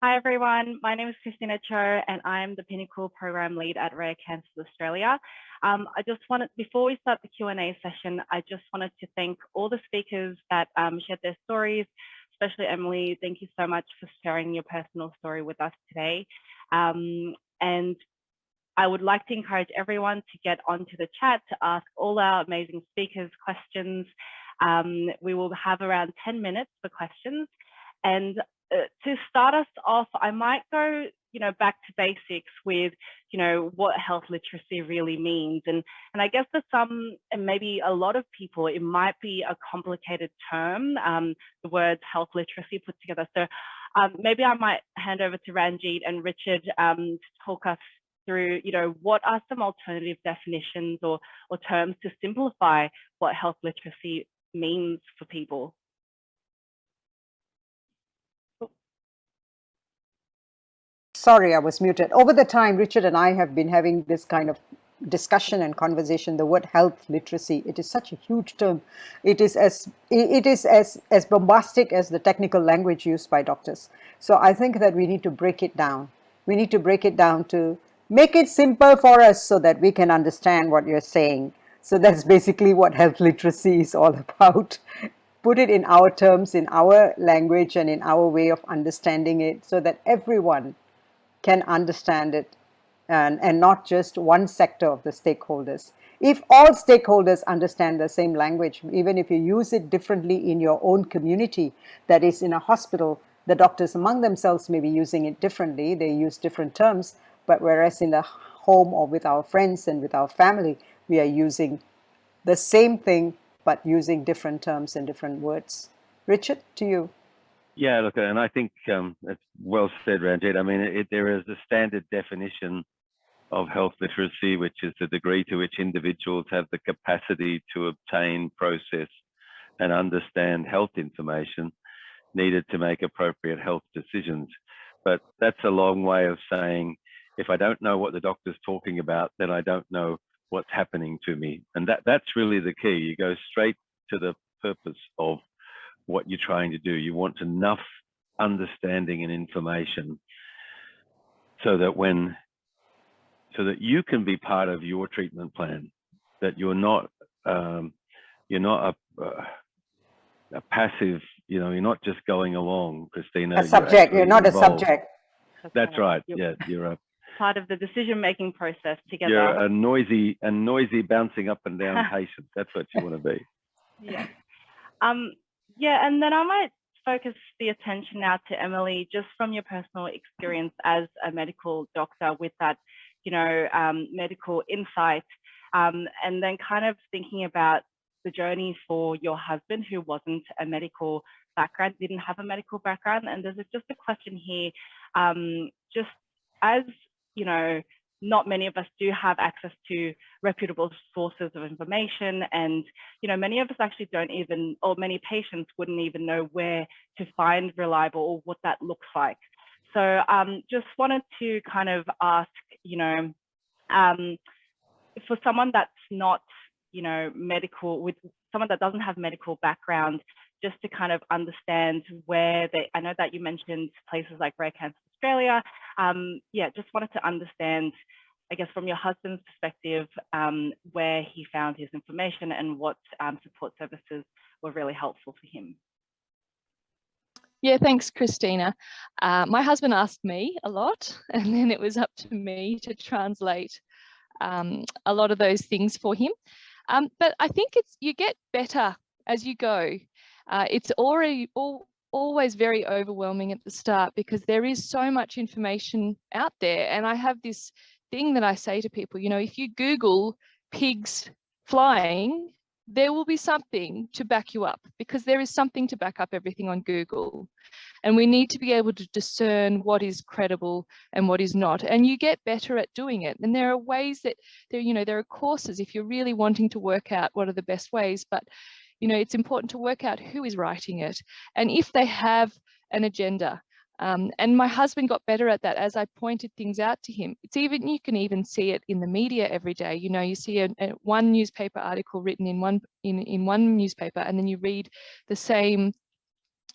Hi everyone, my name is Christina Cho and I'm the Pinnacle Program Lead at Rare Cancers Australia. Before we start the Q&A session, I just wanted to thank all the speakers that shared their stories, especially Emily. Thank you so much for sharing your personal story with us today. And I would like to encourage everyone to get onto the chat to ask all our amazing speakers questions. We will have around 10 minutes for questions. And to start us off, I might go, back to basics with, what health literacy really means. And I guess for some, and maybe a lot of people, it might be a complicated term, the words health literacy put together. So maybe I might hand over to Ranjit and Richard to talk us through, what are some alternative definitions or terms to simplify what health literacy means for people. Sorry, I was muted. Over the time, Richard and I have been having this kind of discussion and conversation. The word health literacy, it is such a huge term. It is as bombastic as the technical language used by doctors. So I think that we need to break it down. We need to break it down to make it simple for us so that we can understand what you're saying. So that's basically what health literacy is all about. Put it in our terms, in our language, and in our way of understanding it so that everyone can understand it, and not just one sector of the stakeholders. If all stakeholders understand the same language, even if you use it differently in your own community, that is in a hospital, the doctors among themselves may be using it differently, they use different terms, but whereas in the home or with our friends and with our family, we are using the same thing, but using different terms and different words. Richard, to you. Yeah, look, and I think it's well said, Ranjit. I mean, there is a standard definition of health literacy, which is the degree to which individuals have the capacity to obtain, process, and understand health information needed to make appropriate health decisions. But that's a long way of saying, if I don't know what the doctor's talking about, then I don't know what's happening to me. And that's really the key. You go straight to the purpose of what you're trying to do. You want enough understanding and information so that you can be part of your treatment plan, that you're not a passive, you're not just going along, Christina. A subject, you're not involved. a subject. That's right. Yeah, you're a part of the decision-making process together. You're a noisy bouncing up and down patient. That's what you want to be. Yeah. Yeah, and then I might focus the attention now to Emily, just from your personal experience as a medical doctor with that, medical insight, and then kind of thinking about the journey for your husband, who wasn't a medical background, didn't have a medical background. And there's just a question here, just as, not many of us do have access to reputable sources of information, and many of us actually don't even, or many patients wouldn't even know where to find reliable or what that looks like. So just wanted to kind of ask, for someone that's not, medical, with someone that doesn't have medical background, just to kind of understand where I know that you mentioned places like Rare Cancer Australia. Yeah, just wanted to understand, I guess, from your husband's perspective, where he found his information and what support services were really helpful for him. Yeah, thanks, Christina. My husband asked me a lot, and then it was up to me to translate a lot of those things for him. But I think you get better as you go. It's always very overwhelming at the start because there is so much information out there. And I have this thing that I say to people, if you Google pigs flying, there will be something to back you up, because there is something to back up everything on Google. And we need to be able to discern what is credible and what is not. And you get better at doing it. And there are ways that there are courses if you're really wanting to work out what are the best ways. But it's important to work out who is writing it and if they have an agenda. And my husband got better at that as I pointed things out to him. You can even see it in the media every day. You see one newspaper article written in one newspaper, and then you read the same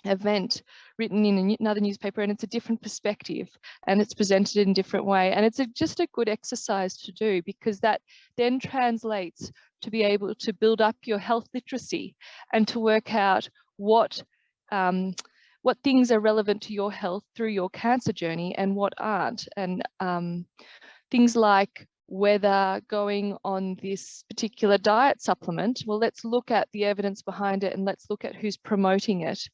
event written in another newspaper, and it's a different perspective and it's presented in a different way. And it's just a good exercise to do, because that then translates to be able to build up your health literacy and to work out what things are relevant to your health through your cancer journey and what aren't. And things like whether going on this particular diet supplement, well, let's look at the evidence behind it and let's look at who's promoting it.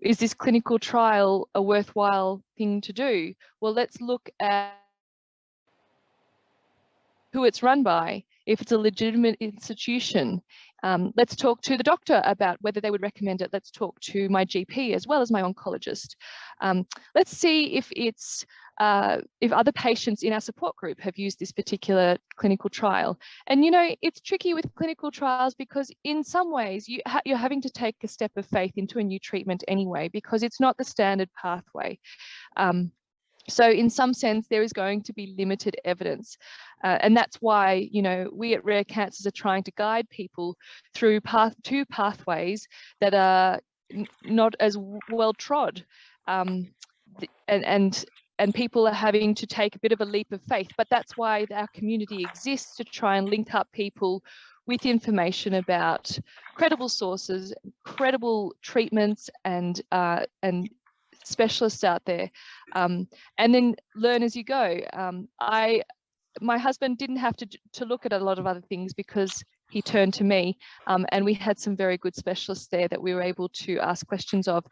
Is this clinical trial a worthwhile thing to do? Well, let's look at who it's run by, if it's a legitimate institution. Let's talk to the doctor about whether they would recommend it. Let's talk to my GP as well as my oncologist. Let's see if it's if other patients in our support group have used this particular clinical trial. And you know, it's tricky with clinical trials because in some ways you're having to take a step of faith into a new treatment anyway, because it's not the standard pathway. So in some sense, there is going to be limited evidence. And that's why, you know, we at Rare Cancers are trying to guide people through two pathways that are not as well trod. And people are having to take a bit of a leap of faith. But that's why our community exists, to try and link up people with information about credible sources, credible treatments, and specialists out there, and then learn as you go. My husband didn't have to look at a lot of other things because he turned to me, and we had some very good specialists there that we were able to ask questions of.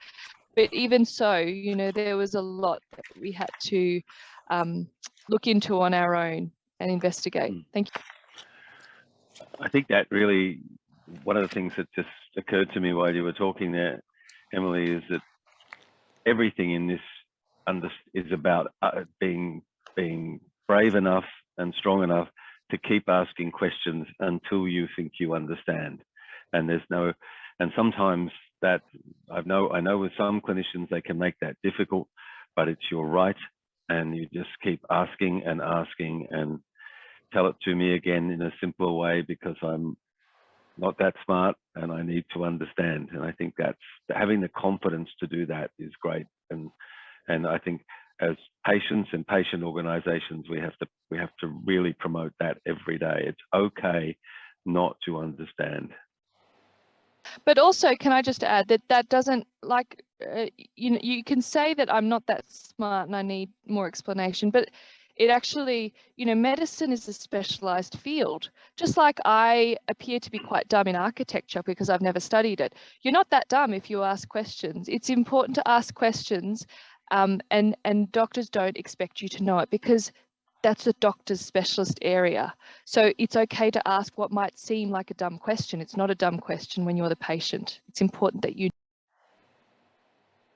But even so, you know, there was a lot that we had to look into on our own and investigate. Thank you. I think that really, one of the things that just occurred to me while you were talking there, Emily, is that everything in this is about being brave enough and strong enough to keep asking questions until you think you understand. And sometimes that I know with some clinicians they can make that difficult, but it's your right, and you just keep asking and asking, and tell it to me again in a simpler way because I'm not that smart and I need to understand. And I think that's having the confidence to do that is great. And I think as patients and patient organizations, we have to really promote that every day. It's okay not to understand. But also, can I just add that doesn't, like, you know, you can say that I'm not that smart and I need more explanation, but it actually, you know, medicine is a specialized field. Just like I appear to be quite dumb in architecture because I've never studied it. You're not that dumb if you ask questions. It's important to ask questions, and doctors don't expect you to know it because that's a doctor's specialist area. So it's okay to ask what might seem like a dumb question. It's not a dumb question when you're the patient. It's important that you.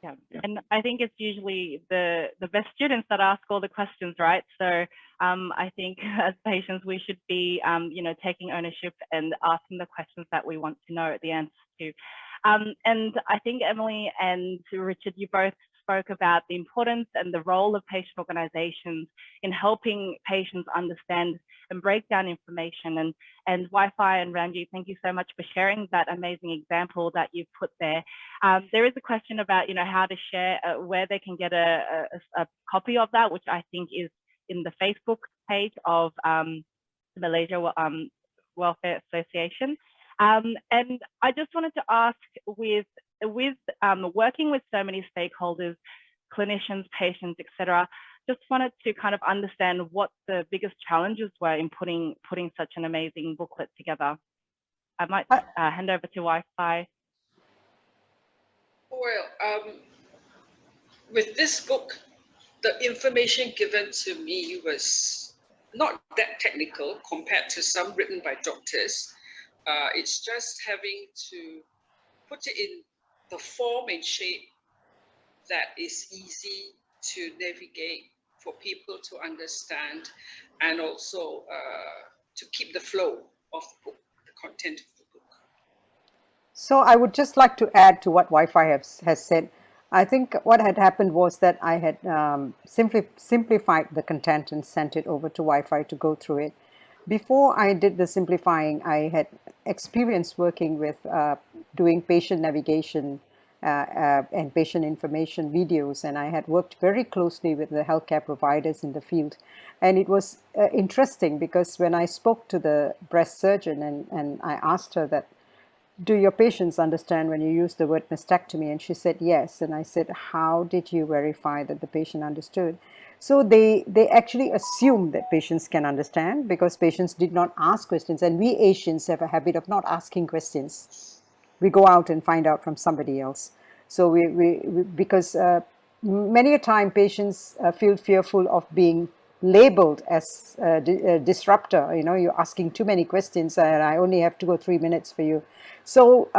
Yeah, and I think it's usually the best students that ask all the questions, right? So I think as patients, we should be, you know, taking ownership and asking the questions that we want to know the answers to. And I think Emily and Richard, you both spoke about the importance and the role of patient organizations in helping patients understand and break down information. And Wi-Fi and Ranji, thank you so much for sharing that amazing example that you've put there. There is a question about, you know, how to share, where they can get a copy of that, which I think is in the Facebook page of the Malaysia Welfare Association. And I just wanted to ask, with working with so many stakeholders, clinicians, patients, etc., just wanted to kind of understand what the biggest challenges were in putting such an amazing booklet together. I might hand over to Wi-Fi. Well, with this book, the information given to me was not that technical compared to some written by doctors. It's just having to put it in the form and shape that is easy to navigate for people to understand, and also to keep the flow of the book, the content of the book. So I would just like to add to what Wi-Fi has said. I think what had happened was that I had simplified the content and sent it over to Wi-Fi to go through it. Before I did the simplifying, I had experience working with doing patient navigation and patient information videos, and I had worked very closely with the healthcare providers in the field. And it was interesting because when I spoke to the breast surgeon and I asked her that, do your patients understand when you use the word mastectomy? And she said yes. And I said, how did you verify that the patient understood? So they actually assume that patients can understand because patients did not ask questions. And we Asians have a habit of not asking questions. We go out and find out from somebody else. So because many a time patients feel fearful of being labeled as a disruptor. You know, you're asking too many questions and I only have 2 or 3 minutes for you. So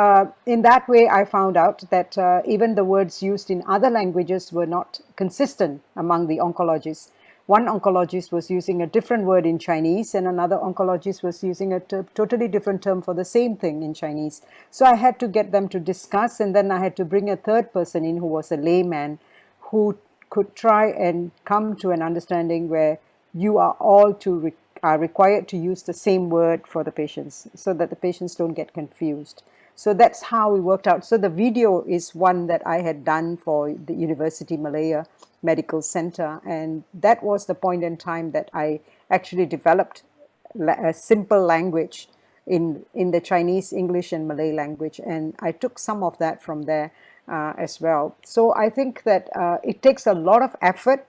in that way, I found out that even the words used in other languages were not consistent among the oncologists. One oncologist was using a different word in Chinese and another oncologist was using a totally different term for the same thing in Chinese. So I had to get them to discuss, and then I had to bring a third person in who was a layman who could try and come to an understanding where you are all are required to use the same word for the patients so that the patients don't get confused. So that's how we worked out. So the video is one that I had done for the University Malaya Medical Center, and that was the point in time that I actually developed a simple language in the Chinese, English, and Malay language, and I took some of that from there as well. So I think that it takes a lot of effort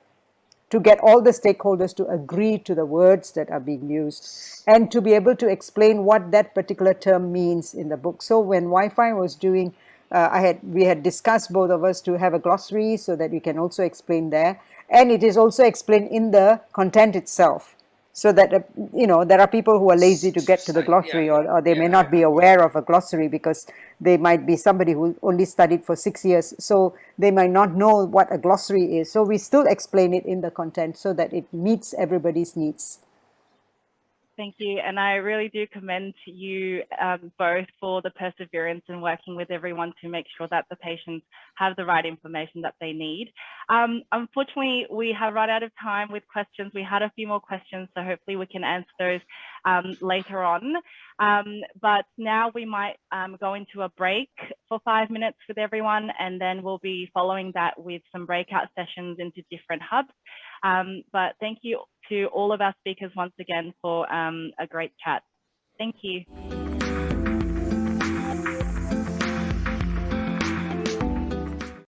to get all the stakeholders to agree to the words that are being used and to be able to explain what that particular term means in the book. So when Wi-Fi was doing, we had discussed, both of us, to have a glossary so that we can also explain there, and it is also explained in the content itself. So that, you know, there are people who are lazy to get to the glossary, or they may not be aware of a glossary because they might be somebody who only studied for 6 years. So they might not know what a glossary is. So we still explain it in the content so that it meets everybody's needs. Thank you. And I really do commend you both for the perseverance in working with everyone to make sure that the patients have the right information that they need. Unfortunately, we have run out of time with questions. We had a few more questions, so hopefully we can answer those later on. But now we might go into a break for 5 minutes with everyone, and then we'll be following that with some breakout sessions into different hubs. But thank you to all of our speakers once again for a great chat. Thank you.